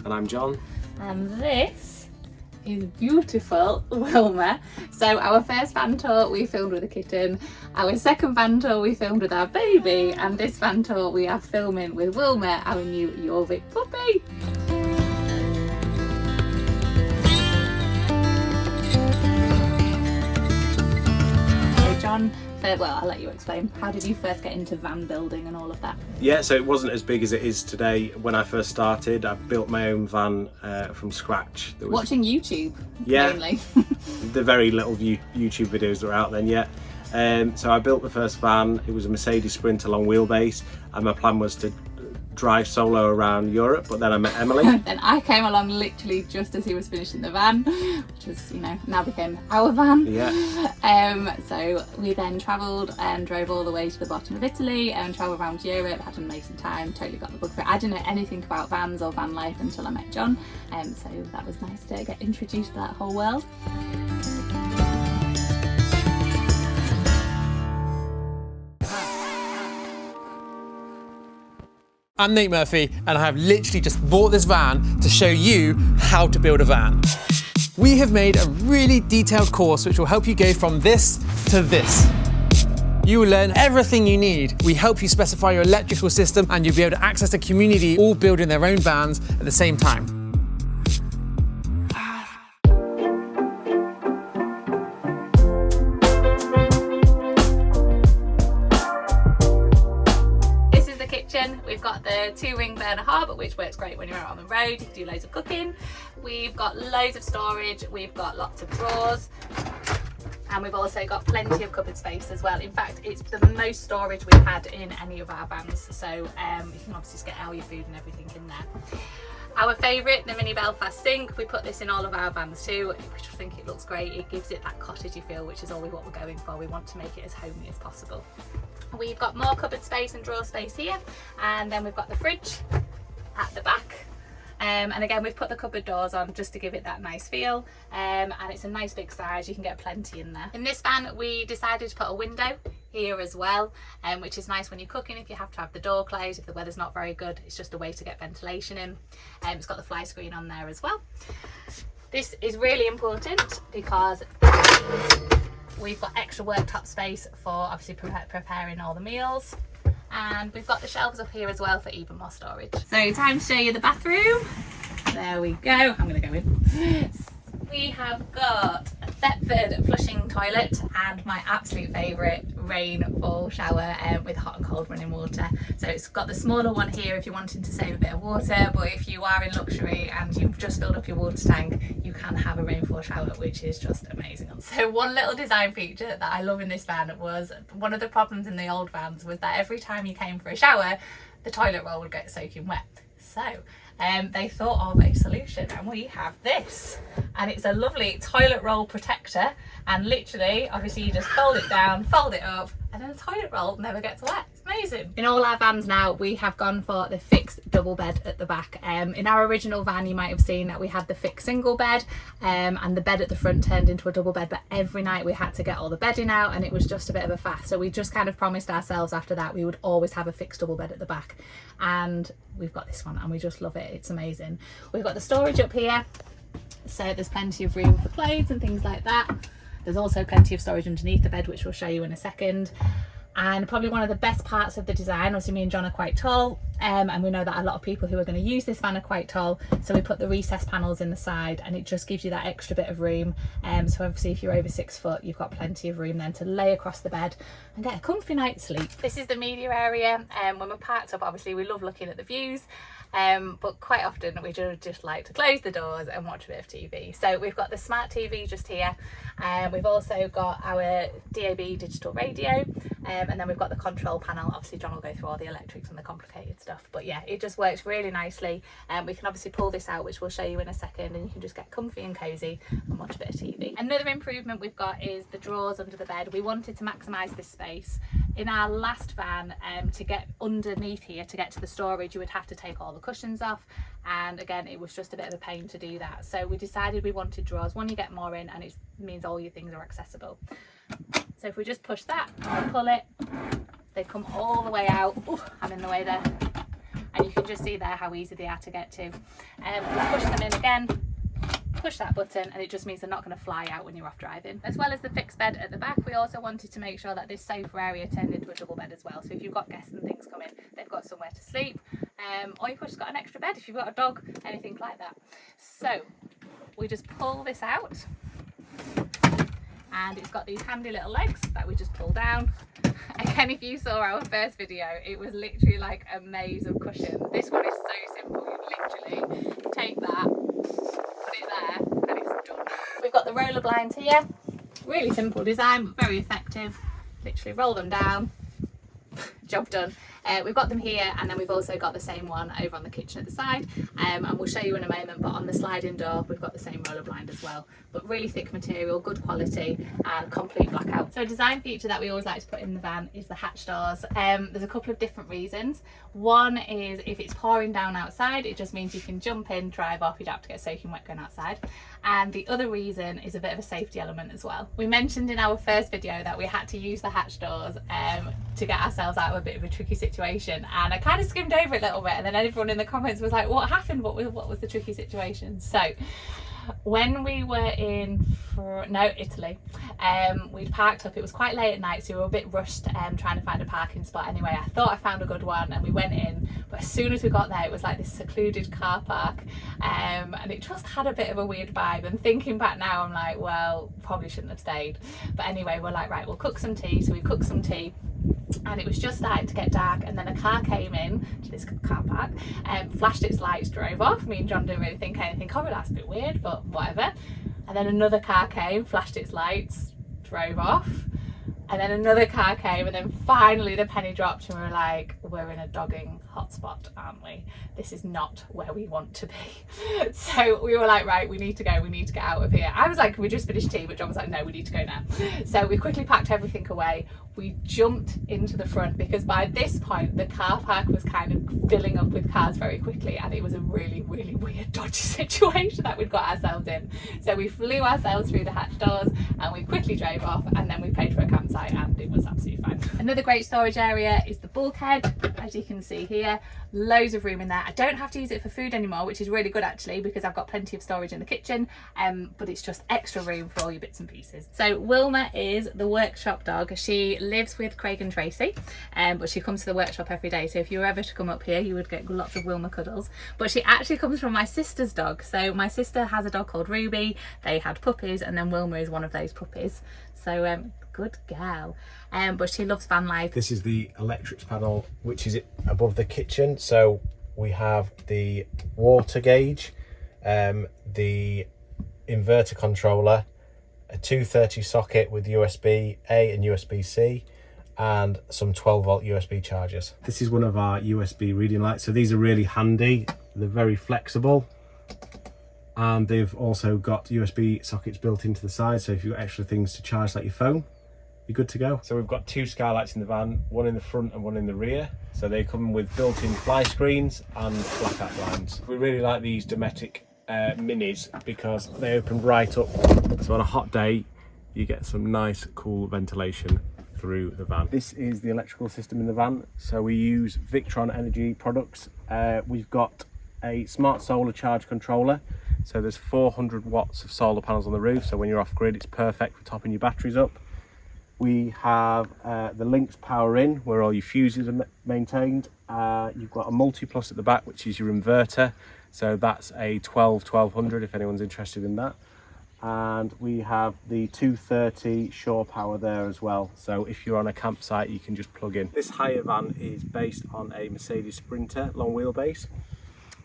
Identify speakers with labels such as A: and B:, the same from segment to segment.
A: And I'm John.
B: And this is beautiful Wilma. So our first van tour we filmed with a kitten, our second van tour we filmed with our baby, and this van tour we are filming with Wilma, our new Jorvik puppy. So John, well, I'll let you explain. How did you first get into van building and all of that?
A: Yeah, so it wasn't as big as it is today. When I first started, I built my own van from scratch. There was,
B: watching YouTube, mainly.
A: The very little YouTube videos that were out then yet. So I built the first van. It was a Mercedes Sprinter long wheelbase, and my plan was to drive solo around Europe, but then I met Emily.
B: Then I came along literally just as he was finishing the van, which was, you know, now became our van.
A: Yeah.
B: So we then travelled and drove all the way to the bottom of Italy and travelled around Europe, had an amazing time, totally got the bug for it. I didn't know anything about vans or van life until I met John, so that was nice to get introduced to that whole world.
C: I'm Nate Murphy, and I have literally just bought this van to show you how to build a van. We have made a really detailed course which will help you go from this to this. You will learn everything you need. We help you specify your electrical system, and you'll be able to access the community all building their own vans at the same time.
B: We've got the 2-ring burner hob, which works great when you're out on the road. You can do loads of cooking. We've got loads of storage. We've got lots of drawers. And we've also got plenty of cupboard space as well. In fact, it's the most storage we've had in any of our vans. So you can obviously just get all your food and everything in there. Our favourite, the mini Belfast sink. We put this in all of our vans too. We just think it looks great. It gives it that cottagey feel, which is always what we're going for. We want to make it as homely as possible. We've got more cupboard space and drawer space here, and then we've got the fridge at the back. And again, we've put the cupboard doors on just to give it that nice feel, and it's a nice big size. You can get plenty in there. In this van we decided to put a window here as well, which is nice when you're cooking. If you have to have the door closed, if the weather's not very good, it's just a way to get ventilation in. It's got the fly screen on there as well. This is really important because we've got extra worktop space for obviously preparing all the meals, and we've got the shelves up here as well for even more storage. So time to show you the bathroom. There we go. I'm going to go in. We have got a Thetford flushing toilet and my absolute favourite RAINFALL shower with hot and cold running water. So it's got the smaller one here if you're wanting to save a bit of water, but if you are in luxury and you've just filled up your water tank, you can have a RAINFALL shower, which is just amazing. So one little design feature that I love in this van was, one of the problems in the old vans was that every time you came for a shower, the toilet roll would get soaking wet. So they thought of a solution, and we have this, and it's a lovely toilet roll protector, and literally obviously you just fold it down, fold it up, and then the toilet roll never gets wet. It's amazing. In all our vans now we have gone for the fixed double bed at the back. In our original van you might have seen that we had the fixed single bed, and the bed at the front turned into a double bed, but every night we had to get all the bedding out and it was just a bit of a faff. So we just kind of promised ourselves after that we would always have a fixed double bed at the back, and we've got this one and we just love it. It's amazing. We've got the storage up here, so there's plenty of room for clothes and things like that. There's also plenty of storage underneath the bed, which we'll show you in a second. And probably one of the best parts of the design, obviously me and John are quite tall, and we know that a lot of people who are going to use this van are quite tall, so we put the recessed panels in the side, and it just gives you that extra bit of room. So obviously if you're over 6 foot, you've got plenty of room then to lay across the bed and get a comfy night's sleep. This is the media area. When we're parked up, obviously we love looking at the views, but quite often we just like to close the doors and watch a bit of TV. So we've got the smart TV just here, we've also got our DAB digital radio, and then we've got the control panel. Obviously John will go through all the electrics and the complicated stuff, but yeah, it just works really nicely. We can obviously pull this out, which we'll show you in a second, and you can just get comfy and cozy and watch a bit of TV. Another improvement we've got is the drawers under the bed. We wanted to maximise this space. In our last van, to get underneath here to get to the storage, you would have to take all the cushions off, and again it was just a bit of a pain to do that. So we decided we wanted drawers. One, you get more in, and it means all your things are accessible. So if we just push that and pull it, they come all the way out. Ooh, I'm in the way there. And and you can just see there how easy they are to get to. We'll push them in again, push that button, and it just means they're not going to fly out when you're off driving. As well as the fixed bed at the back, we also wanted to make sure that this sofa area turned into a double bed as well. So if you've got guests and things coming, they've got somewhere to sleep, or you've just got an extra bed if you've got a dog, anything like that. So we just pull this out, and it's got these handy little legs that we just pull down. Again, if you saw our first video, it was literally like a maze of cushions. This one is so simple. You literally take that, put it there, and it's done. We've got the roller blinds here. Really simple design, but very effective. Literally roll them down, job done. We've got them here, and then we've also got the same one over on the kitchen at the side, and we'll show you in a moment, but on the sliding door we've got the same roller blind as well, but really thick material, good quality, and complete blackout. So a design feature that we always like to put in the van is the hatch doors. There's a couple of different reasons. One is if it's pouring down outside, it just means you can jump in, drive off, you don't have to get soaking wet going outside. And the other reason is a bit of a safety element as well. We mentioned in our first video that we had to use the hatch doors to get ourselves out of a bit of a tricky situation, and I kind of skimmed over it a little bit, and then everyone in the comments was like, what happened, what was the tricky situation? So when we were in Italy, we'd parked up. It was quite late at night, so we were a bit rushed trying to find a parking spot. Anyway, I thought I found a good one, and we went in, but as soon as we got there, it was like this secluded car park, and it just had a bit of a weird vibe. And thinking back now, I'm like, well, probably shouldn't have stayed. But anyway, we're like, right, we'll cook some tea. So we cooked some tea, and it was just starting to get dark, and then a car came in to this car park and flashed its lights, drove off. Me and John didn't really think anything of it. That's a bit weird, but whatever. And then another car came, flashed its lights, drove off, and then another car came, and then finally the penny dropped, and we were like, we're in a dogging hotspot, aren't we? This is not where we want to be. So we were like, right, we need to go, we need to get out of here. I was like, can we just finish tea? But John was like, no, we need to go now. So we quickly packed everything away. We jumped into the front, because by this point the car park was kind of filling up with cars very quickly, and it was a really, really weird, dodgy situation that we'd got ourselves in. So we flew ourselves through the hatch doors, and we quickly drove off, and then we paid for a campsite, and it was absolutely fine. Another great storage area is the bulkhead. As you can see here, loads of room in there. I don't have to use it for food anymore, which is really good actually, because I've got plenty of storage in the kitchen, but it's just extra room for all your bits and pieces. So Wilma is the workshop dog. She lives with Craig and Tracy, but she comes to the workshop every day. So if you were ever to come up here, you would get lots of Wilma cuddles. But she actually comes from my sister's dog. So my sister has a dog called Ruby. They had puppies, and then Wilma is one of those puppies. So good girl. But she loves van life.
A: This is the electrics panel, which is above the kitchen. So we have the water gauge, the inverter controller, a 230 socket with USB-A and USB-C, and some 12-volt USB chargers. This is one of our USB reading lights. So these are really handy. They're very flexible, and they've also got USB sockets built into the side. So if you've got extra things to charge, like your phone, you're good to go. So we've got two skylights in the van, one in the front and one in the rear. So they come with built-in fly screens and blackout blinds. We really like these Dometic minis because they open right up. So on a hot day, you get some nice, cool ventilation through the van. This is the electrical system in the van. So we use Victron Energy products. We've got a smart solar charge controller. So there's 400 watts of solar panels on the roof. So when you're off grid, it's perfect for topping your batteries up. We have the Lynx power in, where all your fuses are maintained. You've got a multi-plus at the back, which is your inverter. So that's a 1200 if anyone's interested in that. And we have the 230 shore power there as well. So if you're on a campsite, you can just plug in. This hire van is based on a Mercedes Sprinter long wheelbase.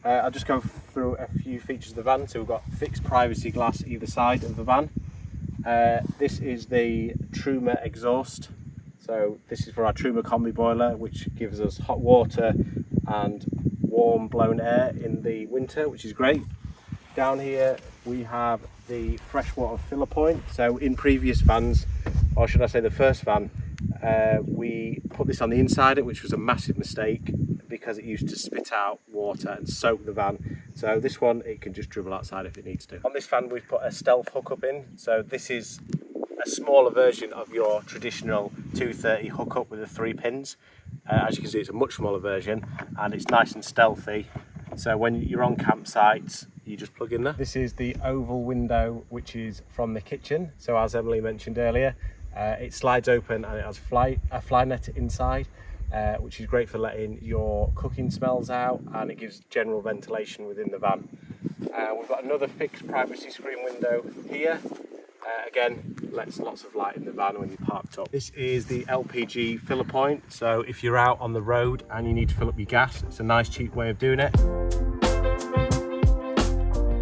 A: I'll just go through a few features of the van. So we've got fixed privacy glass either side of the van. This is the Truma exhaust. So this is for our Truma combi boiler, which gives us hot water and warm blown air in the winter, which is great. Down here we have the freshwater filler point. So in previous vans, or should I say the first van, we put this on the inside, which was a massive mistake because it used to spit out water and soak the van. So this one, it can just dribble outside if it needs to. On this fan, we've put a stealth hookup in. So this is a smaller version of your traditional 230 hookup with the 3 pins. As you can see, it's a much smaller version and it's nice and stealthy. So when you're on campsites, you just plug in there. This is the oval window, which is from the kitchen. So as Emily mentioned earlier, it slides open and it has a fly net inside, which is great for letting your cooking smells out, and it gives general ventilation within the van. We've got another fixed privacy screen window here. Again, lets lots of light in the van when you're parked up. This is the LPG filler point. So if you're out on the road and you need to fill up your gas, it's a nice cheap way of doing it.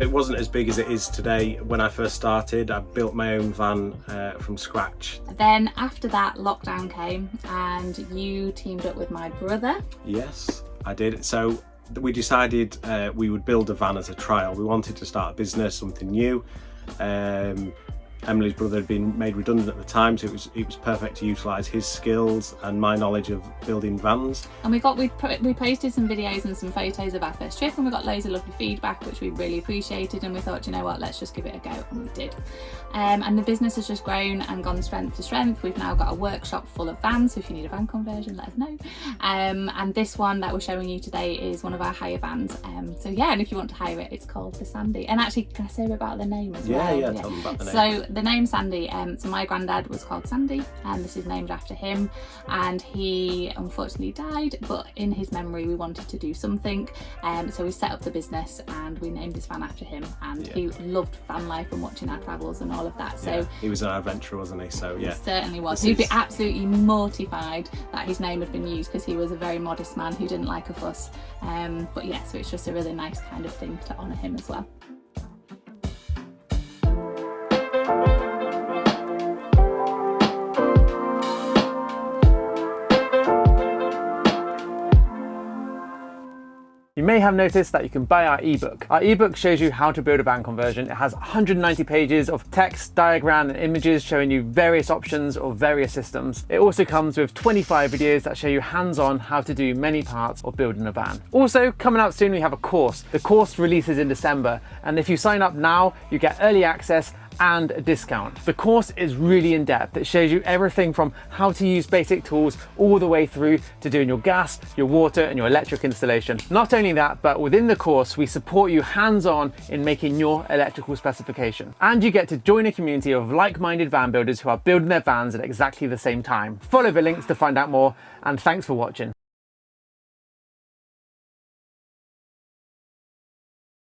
A: It wasn't as big as it is today. When I first started, I built my own van from scratch.
B: Then after that, lockdown came and you teamed up with my brother.
A: Yes, I did. So we decided we would build a van as a trial. We wanted to start a business, something new. Emily's brother had been made redundant at the time, so it was perfect to utilise his skills and my knowledge of building vans.
B: And we posted some videos and some photos of our first trip, and we got loads of lovely feedback, which we really appreciated, and we thought, you know what, let's just give it a go, and we did. And the business has just grown and gone strength to strength. We've now got a workshop full of vans, so if you need a van conversion, let us know. And this one that we're showing you today is one of our hire vans. So yeah, and if you want to hire it, it's called the Sandy. And actually, can I say about the name as well?
A: Yeah, tell them about the name.
B: So the name Sandy, so my granddad was called Sandy, and this is named after him, and he unfortunately died, but in his memory we wanted to do something, so we set up the business and we named this van after him, and he loved van life and watching our travels and all of that. So
A: he was an adventurer, wasn't he? So yeah,
B: he certainly was. He'd be absolutely mortified that his name had been used, because he was a very modest man who didn't like a fuss, but yeah, so it's just a really nice kind of thing to honour him as well.
C: You may have noticed that you can buy our ebook. Our ebook shows you how to build a van conversion. It has 190 pages of text, diagram and images showing you various options of various systems. It also comes with 25 videos that show you hands-on how to do many parts of building a van. Also, coming out soon, we have a course. The course releases in December, and if you sign up now, you get early access and a discount. The course is really in depth. It shows you everything from how to use basic tools all the way through to doing your gas, your water and your electric installation. Not only that, but within the course we support you hands-on in making your electrical specification. And you get to join a community of like-minded van builders who are building their vans at exactly the same time. Follow the links to find out more, and thanks for watching.